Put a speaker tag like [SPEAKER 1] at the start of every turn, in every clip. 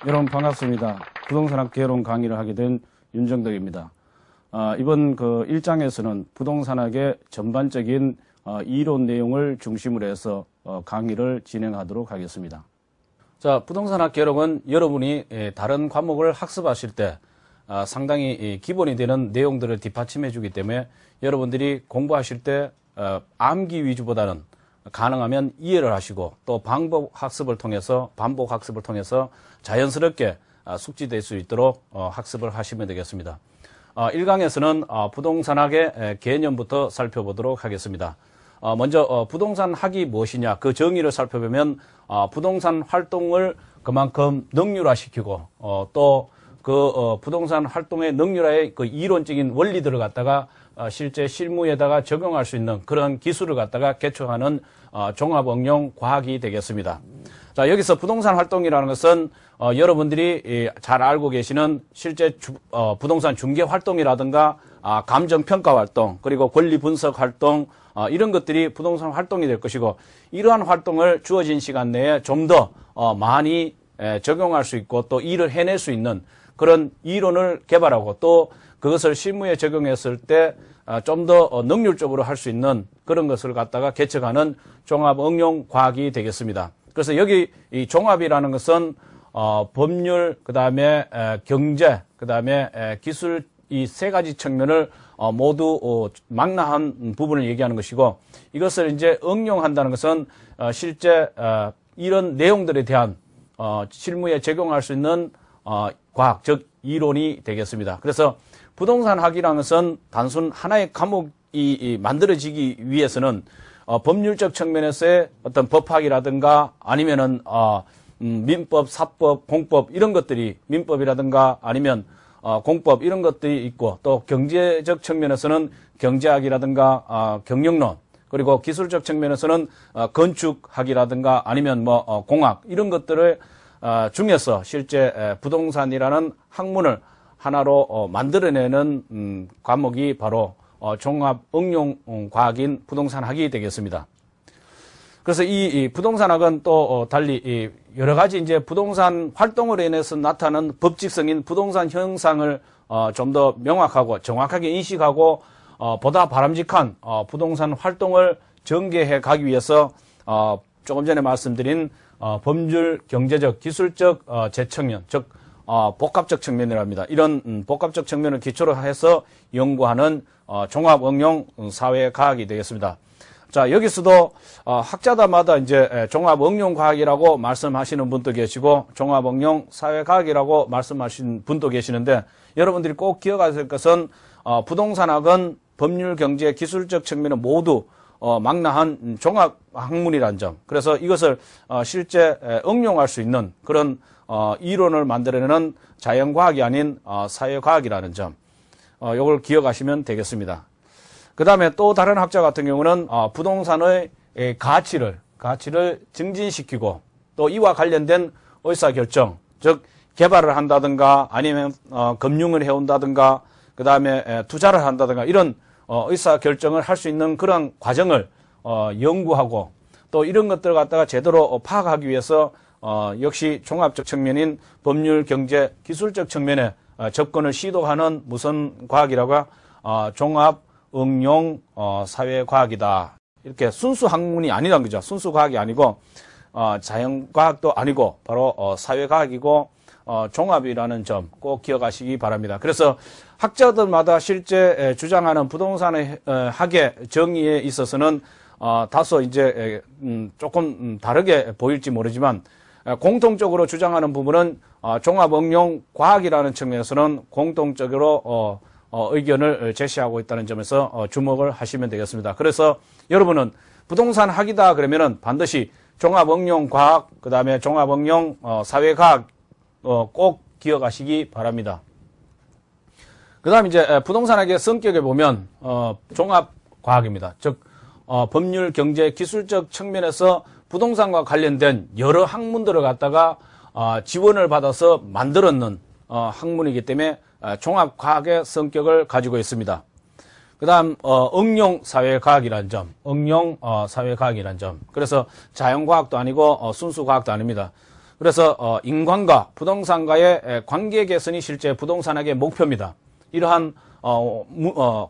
[SPEAKER 1] 여러분 반갑습니다. 부동산학 개론 강의를 하게 된 윤정덕입니다. 이번 그 1장에서는 부동산학의 전반적인 이론 내용을 중심으로 해서 강의를 진행하도록 하겠습니다. 자, 부동산학 개론은 여러분이 다른 과목을 학습하실 때 상당히 기본이 되는 내용들을 뒷받침해 주기 때문에 여러분들이 공부하실 때 암기 위주보다는 가능하면 이해를 하시고 또 반복 학습을 통해서 자연스럽게 숙지될 수 있도록 학습을 하시면 되겠습니다. 1강에서는 부동산학의 개념부터 살펴보도록 하겠습니다. 먼저 부동산학이 무엇이냐 그 정의를 살펴보면 부동산 활동을 그만큼 능률화시키고 또 그 부동산 활동의 능률화의 그 이론적인 원리들을 갖다가 실제 실무에다가 적용할 수 있는 그런 기술을 갖다가 개척하는 종합응용 과학이 되겠습니다. 자, 여기서 부동산 활동이라는 것은 여러분들이 잘 알고 계시는 실제 부동산 중개 활동이라든가 감정 평가 활동 그리고 권리 분석 활동 이런 것들이 부동산 활동이 될 것이고 이러한 활동을 주어진 시간 내에 좀 더 많이 적용할 수 있고 또 일을 해낼 수 있는 그런 이론을 개발하고 또 그것을 실무에 적용했을 때 좀 더 능률적으로 할 수 있는 그런 것을 갖다가 개척하는 종합응용 과학이 되겠습니다. 그래서 여기 이 종합이라는 것은 법률, 그다음에 경제, 그다음에 기술 이 세 가지 측면을 모두 망라한 부분을 얘기하는 것이고 이것을 이제 응용한다는 것은 실제 이런 내용들에 대한 실무에 적용할 수 있는 과학, 즉 이론이 되겠습니다. 그래서 부동산학이라는 것은 단순 하나의 과목이 만들어지기 위해서는 법률적 측면에서의 어떤 법학이라든가 아니면은 민법, 사법, 공법 이런 것들이 민법이라든가 아니면 공법 이런 것들이 있고 또 경제적 측면에서는 경제학이라든가 경영론 그리고 기술적 측면에서는 건축학이라든가 아니면 뭐 공학 이런 것들을 중에서 실제 부동산이라는 학문을 하나로 만들어내는 과목이 바로 종합응용과학인 부동산학이 되겠습니다. 그래서 이 부동산학은 또 달리 여러 가지 이제 부동산 활동으로 인해서 나타나는 법칙성인 부동산 현상을 좀 더 명확하고 정확하게 인식하고 보다 바람직한 부동산 활동을 전개해 가기 위해서 조금 전에 말씀드린 법률, 경제적, 기술적 재측면, 즉 복합적 측면이랍니다. 이런 복합적 측면을 기초로 해서 연구하는 종합응용 사회과학이 되겠습니다. 자, 여기서도 학자들마다 이제 종합응용과학이라고 말씀하시는 분도 계시고 종합응용 사회과학이라고 말씀하시는 분도 계시는데 여러분들이 꼭 기억하셔야 될 것은 부동산학은 법률, 경제, 기술적 측면을 모두 망라한 종합학문이라는 점. 그래서 이것을 실제 응용할 수 있는 그런 이론을 만들어내는 자연과학이 아닌 사회과학이라는 점. 이걸 기억하시면 되겠습니다. 그 다음에 또 다른 학자 같은 경우는 부동산의 가치를 증진시키고 또 이와 관련된 의사결정, 즉 개발을 한다든가 아니면 금융을 해온다든가 그 다음에 투자를 한다든가 이런 의사결정을 할 수 있는 그런 과정을 연구하고 또 이런 것들을 갖다가 제대로 파악하기 위해서 역시 종합적 측면인 법률, 경제, 기술적 측면에 접근을 시도하는 무슨 과학이라고 종합응용 사회과학이다. 이렇게 순수 학문이 아니란 거죠. 순수 과학이 아니고 자연과학도 아니고 바로 사회과학이고 종합이라는 점 꼭 기억하시기 바랍니다. 그래서 학자들마다 실제 주장하는 부동산의 학의 정의에 있어서는 다소 이제 조금 다르게 보일지 모르지만 공통적으로 주장하는 부분은 종합응용 과학이라는 측면에서는 공통적으로 의견을 제시하고 있다는 점에서 주목을 하시면 되겠습니다. 그래서 여러분은 부동산 학이다 그러면은 반드시 종합응용 과학, 그 다음에 종합응용 사회과학 꼭 기억하시기 바랍니다. 그 다음 이제 부동산학의 성격에 보면 종합과학입니다. 즉 법률, 경제, 기술적 측면에서 부동산과 관련된 여러 학문들을 갖다가 지원을 받아서 만들었는 학문이기 때문에 종합과학의 성격을 가지고 있습니다. 그 다음 응용사회과학이라는 점, 응용사회과학이라는 점. 그래서 자연과학도 아니고 순수과학도 아닙니다. 그래서 인간과 부동산과의 관계 개선이 실제 부동산학의 목표입니다. 이러한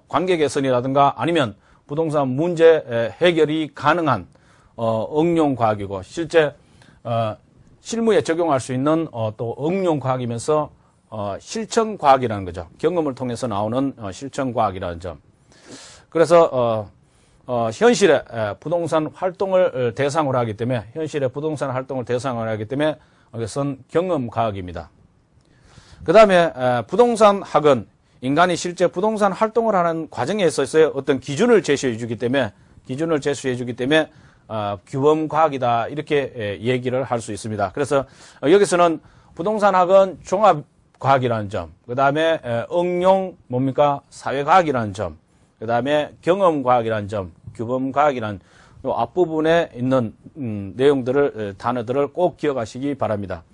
[SPEAKER 1] 관계 개선이라든가 아니면 부동산 문제 해결이 가능한 응용 과학이고 실제 실무에 적용할 수 있는 또 응용 과학이면서 실천 과학이라는 거죠. 경험을 통해서 나오는 실천 과학이라는 점. 그래서 현실의 부동산 활동을 대상으로 하기 때문에 현실의 부동산 활동을 대상으로 하기 때문에 이것은 경험 과학입니다. 그 다음에 부동산학은 인간이 실제 부동산 활동을 하는 과정에 있어서의 어떤 기준을 제시해 주기 때문에 규범 과학이다 이렇게 얘기를 할 수 있습니다. 그래서 여기서는 부동산학은 종합 과학이라는 점, 그 다음에 응용 사회과학이라는 점, 그 다음에 경험과학이라는 점, 규범과학이라는 요 앞부분에 있는 단어들을 꼭 기억하시기 바랍니다.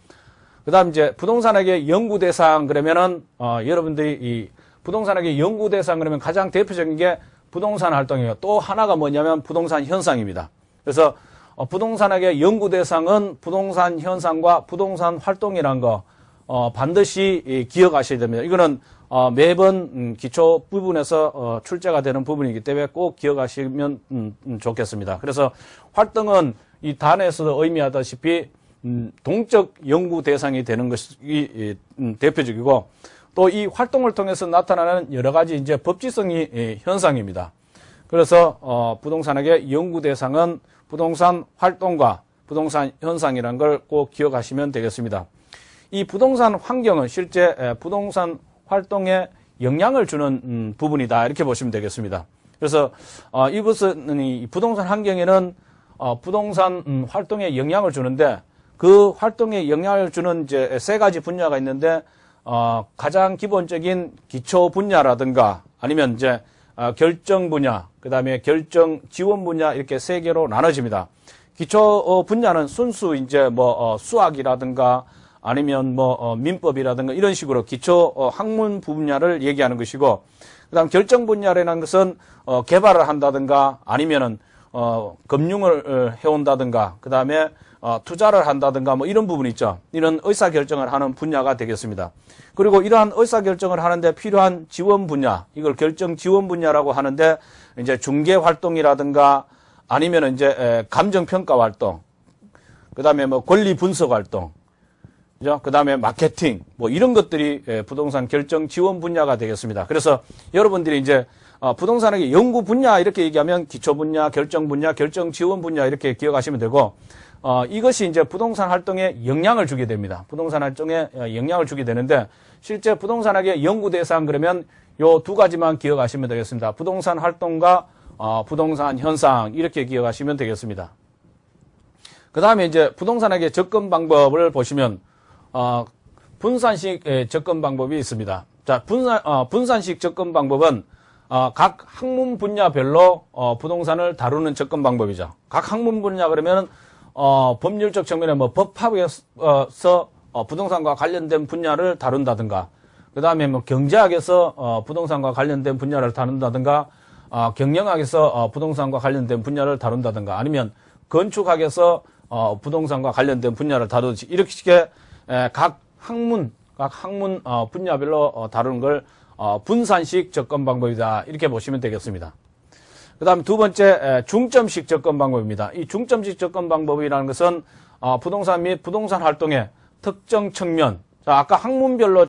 [SPEAKER 1] 그 다음 이제 부동산학의 연구 대상 그러면은 여러분들이 이 부동산학의 연구 대상 그러면 가장 대표적인 게 부동산 활동이에요. 또 하나가 뭐냐면 부동산 현상입니다. 그래서 부동산학의 연구 대상은 부동산 현상과 부동산 활동이라는 거 반드시 기억하셔야 됩니다. 이거는 매번 기초 부분에서 출제가 되는 부분이기 때문에 꼭 기억하시면 좋겠습니다. 그래서 활동은 이 단어에서도 의미하다시피 동적 연구 대상이 되는 것이 대표적이고 또 이 활동을 통해서 나타나는 여러 가지 이제 법지성이 현상입니다. 그래서 부동산학의 연구 대상은 부동산 활동과 부동산 현상이라는 걸 꼭 기억하시면 되겠습니다. 이 부동산 환경은 실제 부동산 활동에 영향을 주는 부분이다 이렇게 보시면 되겠습니다. 그래서 이것은 이 부동산 환경에는 부동산 활동에 영향을 주는데 그 활동에 영향을 주는 이제 세 가지 분야가 있는데 가장 기본적인 기초 분야라든가 아니면 이제 결정 분야, 그 다음에 결정 지원 분야 이렇게 세 개로 나눠집니다. 기초 분야는 순수 이제 수학이라든가 아니면 민법이라든가 이런 식으로 기초 학문 분야를 얘기하는 것이고, 그다음 결정 분야라는 것은 개발을 한다든가 아니면은 금융을 해온다든가 그다음에 투자를 한다든가 이런 부분이 있죠. 이런 의사 결정을 하는 분야가 되겠습니다. 그리고 이러한 의사 결정을 하는데 필요한 지원 분야, 이걸 결정 지원 분야라고 하는데 이제 중개 활동이라든가 아니면 이제 감정 평가 활동, 그다음에 권리 분석 활동, 그죠? 그다음에 마케팅 이런 것들이 부동산 결정 지원 분야가 되겠습니다. 그래서 여러분들이 이제 부동산학의 연구 분야 이렇게 얘기하면 기초 분야, 결정 분야, 결정 지원 분야 이렇게 기억하시면 되고 이것이 이제 부동산 활동에 영향을 주게 됩니다. 부동산 활동에 영향을 주게 되는데 실제 부동산학의 연구 대상 그러면 요 두 가지만 기억하시면 되겠습니다. 부동산 활동과 부동산 현상 이렇게 기억하시면 되겠습니다. 그 다음에 이제 부동산학의 접근 방법을 보시면 분산식 접근 방법이 있습니다. 자, 분산식 접근 방법은 각 학문 분야별로 부동산을 다루는 접근 방법이죠. 각 학문 분야 그러면 법률적 측면에 법학에서 부동산과 관련된 분야를 다룬다든가, 그 다음에 경제학에서 부동산과 관련된 분야를 다룬다든가, 경영학에서 부동산과 관련된 분야를 다룬다든가, 아니면 건축학에서 부동산과 관련된 분야를 다루듯이 이렇게 각 학문 분야별로 다루는 걸 분산식 접근 방법이다 이렇게 보시면 되겠습니다. 그 다음 두 번째 중점식 접근 방법입니다. 이 중점식 접근 방법이라는 것은 부동산 및 부동산 활동의 특정 측면, 자, 아까 학문별로